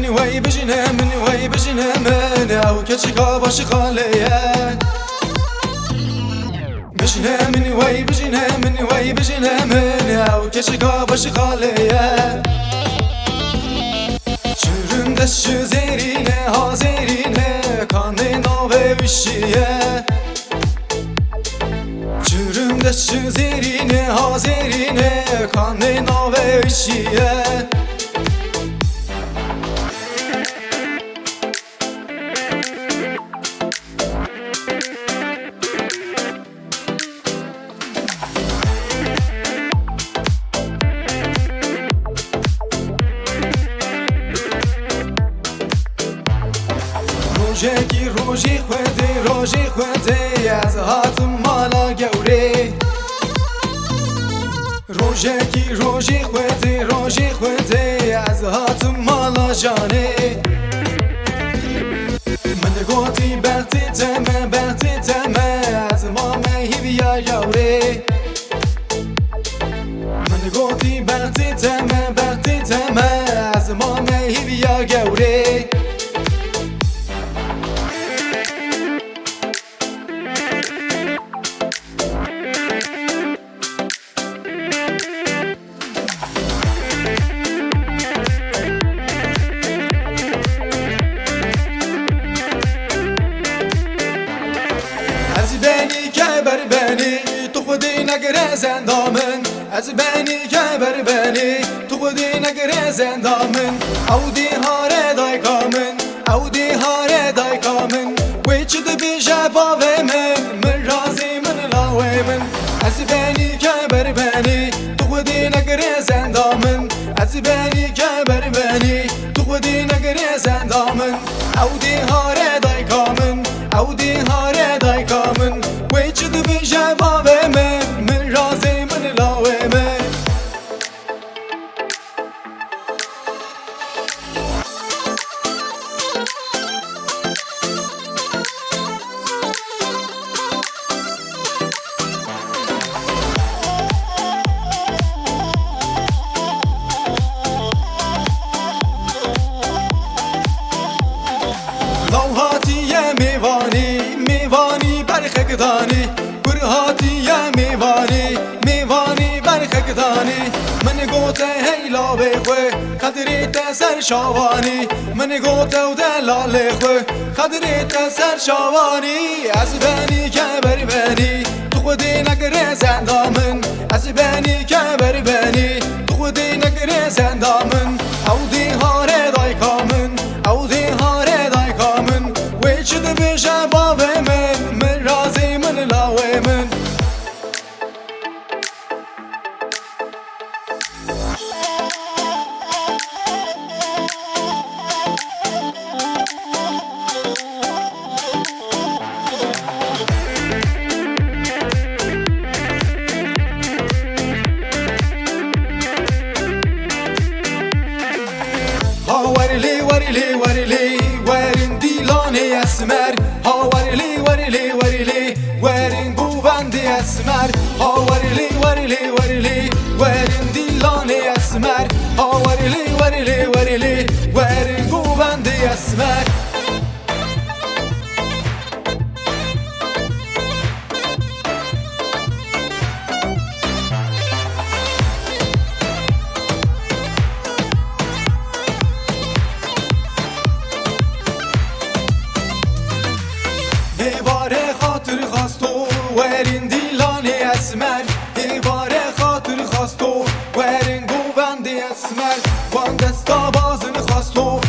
منی وی بجنه منی وی بجنه من او کچی کا باش خالیه بجنه منی وی بجنه منی وی بجنه من او کچی کا باش خالیه چرم دش زیرینه ها زیرینه کانه ناوه وشیه چرم دش زیرینه ها زیرینه کانه ناوه وشیه روژی خودی از هاتم مالا گوری روژی خودی از هاتم مالا جانی من گوتی بختی تمه از مامه هیویا گوری من گوتی بختی تمه از مامه هیویا گوری تو خودی نگره زندامن از بینی که بر بینی تو خودی نگره زندامن او دی هاره دای کامن او دی هاره دای کامن وی چه بیشه باوی من رازی من لاوی من از بینی که بر بینی تو خودی نگره زندامن از بینی که بر بینی تو خودی نگره زندامن او دی هاره دای کامن او دی هاره دای کامن وی چه بیشه باوی من رازی من لاوی من میوانی برخکدانی برهاتی میوانی برخکدانی من گوته هیلا بخواه قدریت سر شاوانی من گوته و دلال خواه قدریت سر شاوانی از بینی که بر بینی تو خودی نگره زندامن از بینی که بر بینی تو خودی نگره زندامن او دی هاره دای کامن او دی هاره دای کامن وی چه بیشه باوی من رازی من لاوی من ورین دیلانی اسمر ها ورلی ورین گوبندی اسمر ها ورلی ورین دیلانی اسمر ها ورلی ورین گوبندی اسمر هیواره خاطر خواستو ورین دیلانی اسمر هیواره خاطر خواستو ورین گوبندی اسمر وان دستا بازن خواستو